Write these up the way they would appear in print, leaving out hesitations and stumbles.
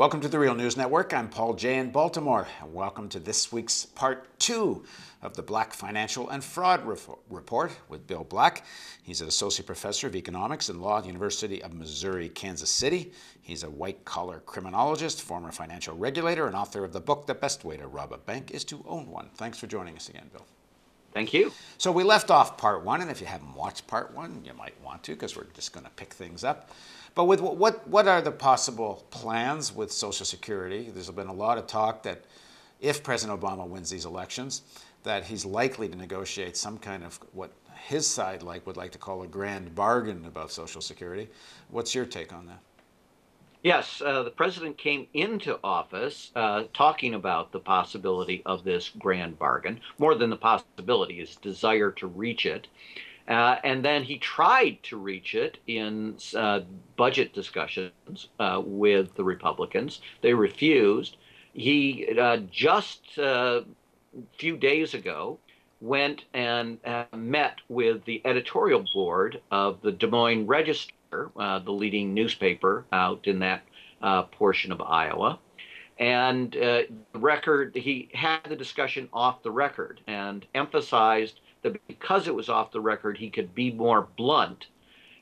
Welcome to the Real News Network. I'm Paul Jay in Baltimore, and welcome to this week's part 2 of the Black Financial and Fraud Report with Bill Black. He's an associate professor of economics and law at the University of Missouri, Kansas City. He's a white-collar criminologist, former financial regulator, and author of the book, The Best Way to Rob a Bank is to Own One. Thanks for joining us again, Bill. Thank you. So we left off part 1, and if you haven't watched part 1, you might want to, because we're just going to pick things up. But with what are the possible plans with Social Security? There's been a lot of talk that if President Obama wins these elections, that he's likely to negotiate some kind of what his side would like to call a grand bargain about Social Security. What's your take on that? Yes, the president came into office talking about the possibility of this grand bargain, more than the possibility, his desire to reach it. And then he tried to reach it in budget discussions with the Republicans. They refused. He just a few days ago went and met with the editorial board of the Des Moines Register, the leading newspaper out in that portion of Iowa. And he had the discussion off the record and emphasized that because it was off the record, he could be more blunt,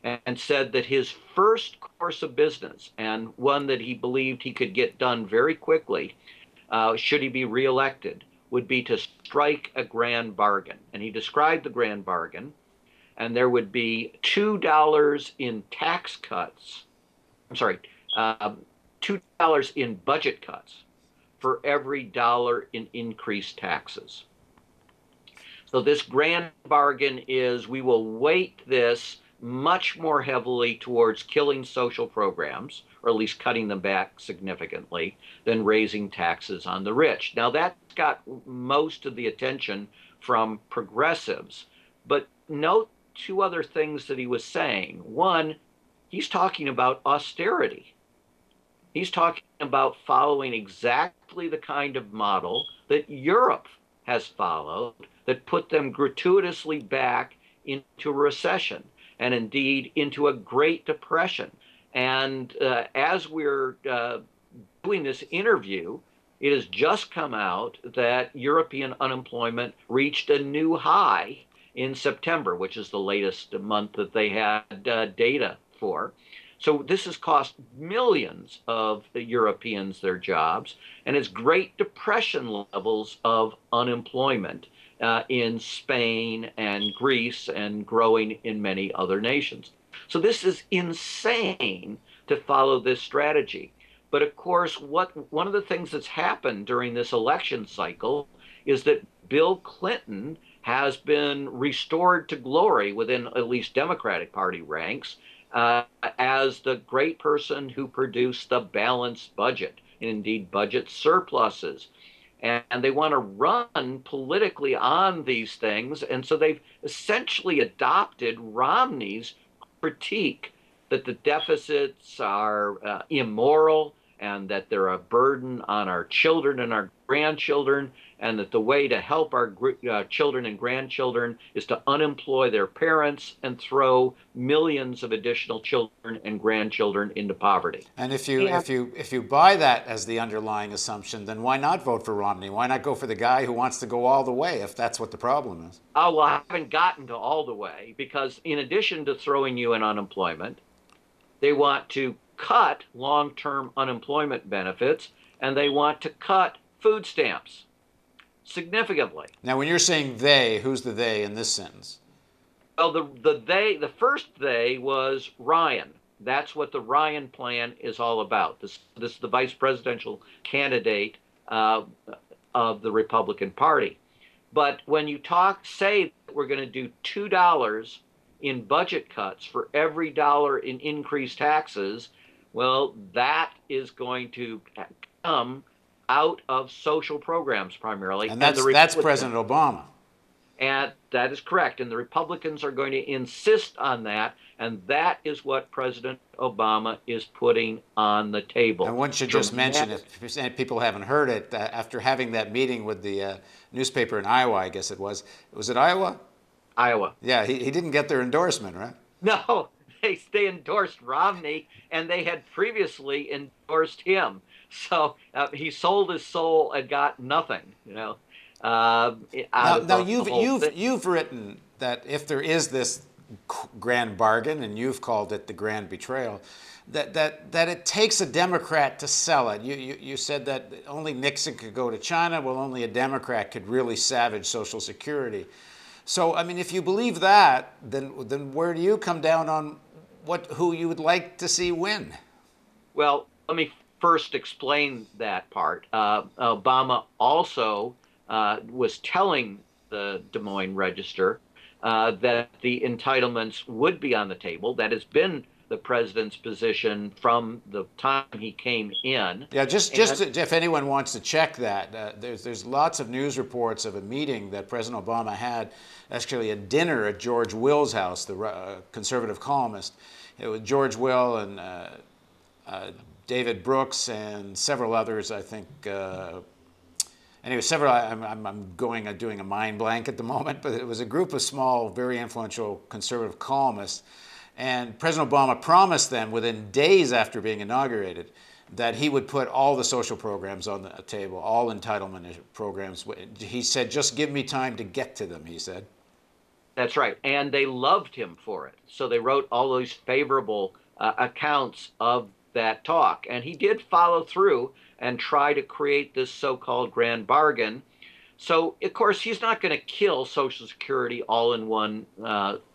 and said that his first course of business, and one that he believed he could get done very quickly, should he be reelected, would be to strike a grand bargain. And he described the grand bargain, and there would be $2 in tax cuts. I'm sorry, $2 in budget cuts for every dollar in increased taxes. So this grand bargain is we will weight this much more heavily towards killing social programs, or at least cutting them back significantly, than raising taxes on the rich. Now that got most of the attention from progressives, but note two other things that he was saying. One, he's talking about austerity. He's talking about following exactly the kind of model that Europe has followed, that put them gratuitously back into recession, and indeed into a Great Depression. And as we're doing this interview, it has just come out that European unemployment reached a new high in September, which is the latest month that they had data for. So this has cost millions of Europeans their jobs, and it's Great Depression levels of unemployment in Spain and Greece, and growing in many other nations. So this is insane to follow this strategy. But of course, one of the things that's happened during this election cycle is that Bill Clinton has been restored to glory within at least Democratic Party ranks as the great person who produced the balanced budget, and indeed budget surpluses. And they want to run politically on these things. And so they've essentially adopted Romney's critique that the deficits are immoral, and that they're a burden on our children and our grandchildren, and that the way to help our children and grandchildren is to unemploy their parents and throw millions of additional children and grandchildren into poverty. And if you buy that as the underlying assumption, then why not vote for Romney? Why not go for the guy who wants to go all the way, if that's what the problem is? Oh, well, I haven't gotten to all the way, because in addition to throwing you in unemployment, they want to cut long-term unemployment benefits, and they want to cut food stamps significantly. Now, when you're saying they, who's the they in this sentence? Well, the first they was Ryan. That's what the Ryan plan is all about. This is the vice presidential candidate of the Republican Party. But when you say that we're going to do $2 in budget cuts for every dollar in increased taxes, well, that is going to come out of social programs primarily. And that's President Obama. And that is correct. And the Republicans are going to insist on that. And that is what President Obama is putting on the table. And one should just mention, if people haven't heard it, after having that meeting with the newspaper in Iowa, I guess it was it Iowa? Iowa. Yeah, he didn't get their endorsement, right? No, they endorsed Romney, and they had previously endorsed him. So he sold his soul and got nothing, out Now, of the you've whole you've thing. you've written that if there is this grand bargain, and you've called it the grand betrayal, that it takes a Democrat to sell it. You said that only Nixon could go to China. Well, only a Democrat could really savage Social Security. So, I mean, if you believe that, then where do you come down on who you would like to see win? Well, let me first explain that part. Obama also was telling the Des Moines Register that the entitlements would be on the table. That has been the president's position from the time he came in. Yeah, And if anyone wants to check that, there's lots of news reports of a meeting that President Obama had, actually a dinner at George Will's house, the conservative columnist. It was George Will and David Brooks and several others, I think. Anyway, several. I'm doing a mind blank at the moment, but it was a group of small, very influential conservative columnists, and President Obama promised them within days after being inaugurated that he would put all the social programs on the table, all entitlement programs. He said, "Just give me time to get to them," he said. that's right. And they loved him for it. So they wrote all those favorable accounts of that talk. And he did follow through and try to create this so called grand bargain. So, of course, he's not going to kill Social Security all in one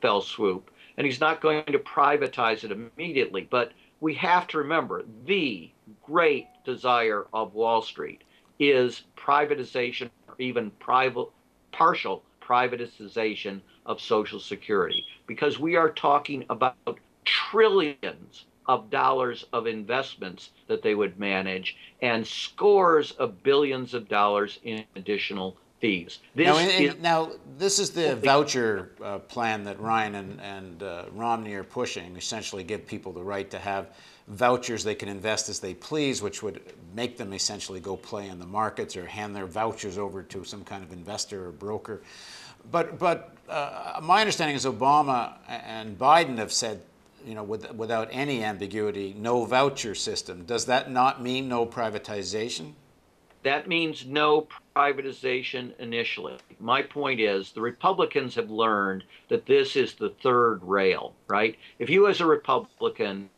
fell swoop. And he's not going to privatize it immediately. But we have to remember the great desire of Wall Street is privatization or even partial privatization of Social Security, because we are talking about trillions of dollars of investments that they would manage and scores of billions of dollars in additional fees. Now, This is now this is the fully, voucher plan that Ryan and Romney are pushing. Essentially, give people the right to have vouchers they can invest as they please, which would make them essentially go play in the markets or hand their vouchers over to some kind of investor or broker. But my understanding is Obama and Biden have said, without any ambiguity, no voucher system. Does that not mean no privatization? that means no privatization initially. My point is the Republicans have learned that this is the third rail, right? If you as a Republican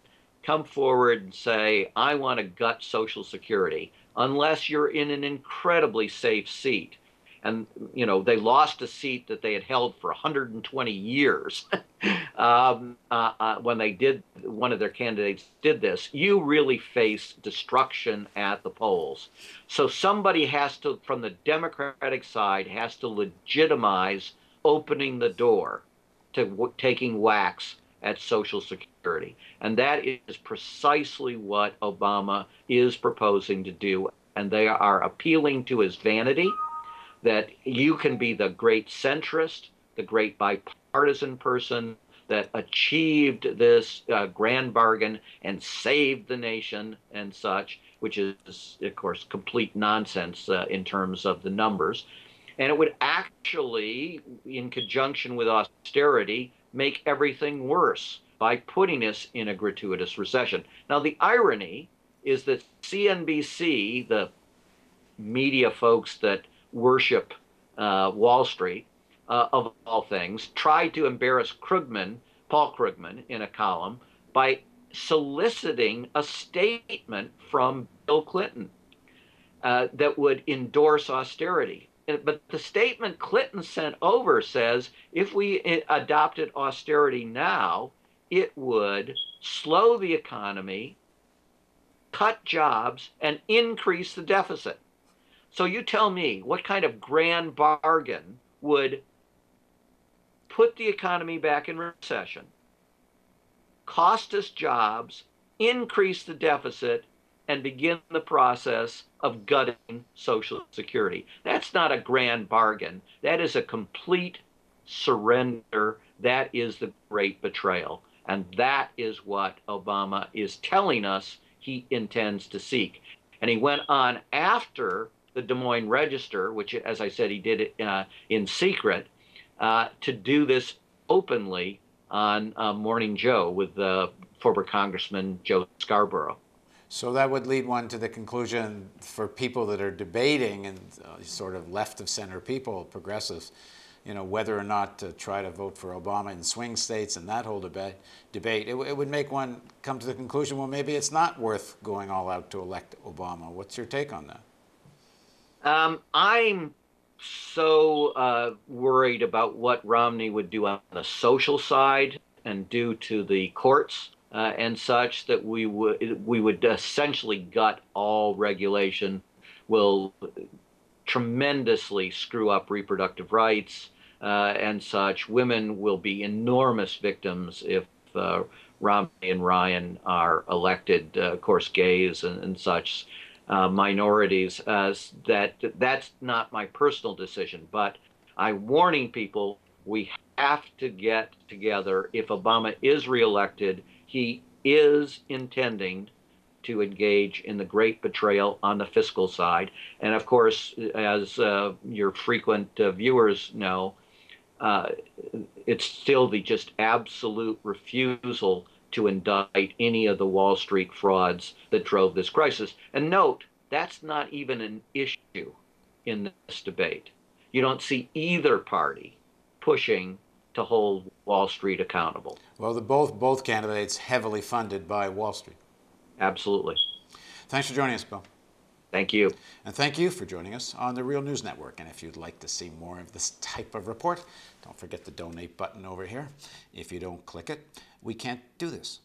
come forward and say, I want to gut Social Security, unless you're in an incredibly safe seat. And, they lost a seat that they had held for 120 years when one of their candidates did this. You really face destruction at the polls. So somebody has to, from the Democratic side, has to legitimize opening the door to taking whacks at Social Security. And that is precisely what Obama is proposing to do. And they are appealing to his vanity that you can be the great centrist, the great bipartisan person that achieved this grand bargain and saved the nation and such, which is, of course, complete nonsense in terms of the numbers. And it would actually, in conjunction with austerity, make everything worse by putting us in a gratuitous recession. Now, the irony is that CNBC, the media folks that worship Wall Street, of all things, tried to embarrass Paul Krugman, in a column by soliciting a statement from Bill Clinton that would endorse austerity. But the statement Clinton sent over says if we adopted austerity now, it would slow the economy, cut jobs, and increase the deficit. So you tell me what kind of grand bargain would put the economy back in recession, cost us jobs, increase the deficit, and begin the process of gutting Social Security. That's not a grand bargain. That is a complete surrender. That is the great betrayal. And that is what Obama is telling us he intends to seek. And he went on after the Des Moines Register, which, as I said, he did it in secret, to do this openly on Morning Joe with former Congressman Joe Scarborough. So that would lead one to the conclusion for people that are debating and sort of left of center people, progressives, whether or not to try to vote for Obama in swing states and that whole debate, it would make one come to the conclusion, well, maybe it's not worth going all out to elect Obama. What's your take on that? I'm so worried about what Romney would do on the social side and do to the courts and such that we would essentially gut all regulation, will tremendously screw up reproductive rights and such. Women will be enormous victims if Romney and Ryan are elected. Of course, gays and such minorities. That's not my personal decision, but I'm warning people we have to get together. If Obama is reelected, he is intending to engage in the great betrayal on the fiscal side. And of course, as your frequent viewers know, uh, it's still the just absolute refusal to indict any of the Wall Street frauds that drove this crisis. And note, that's not even an issue in this debate. You don't see either party pushing to hold Wall Street accountable. Well, both candidates heavily funded by Wall Street. Absolutely. Thanks for joining us, Bill. Thank you. And thank you for joining us on the Real News Network. And if you'd like to see more of this type of report, don't forget the donate button over here. If you don't click it, we can't do this.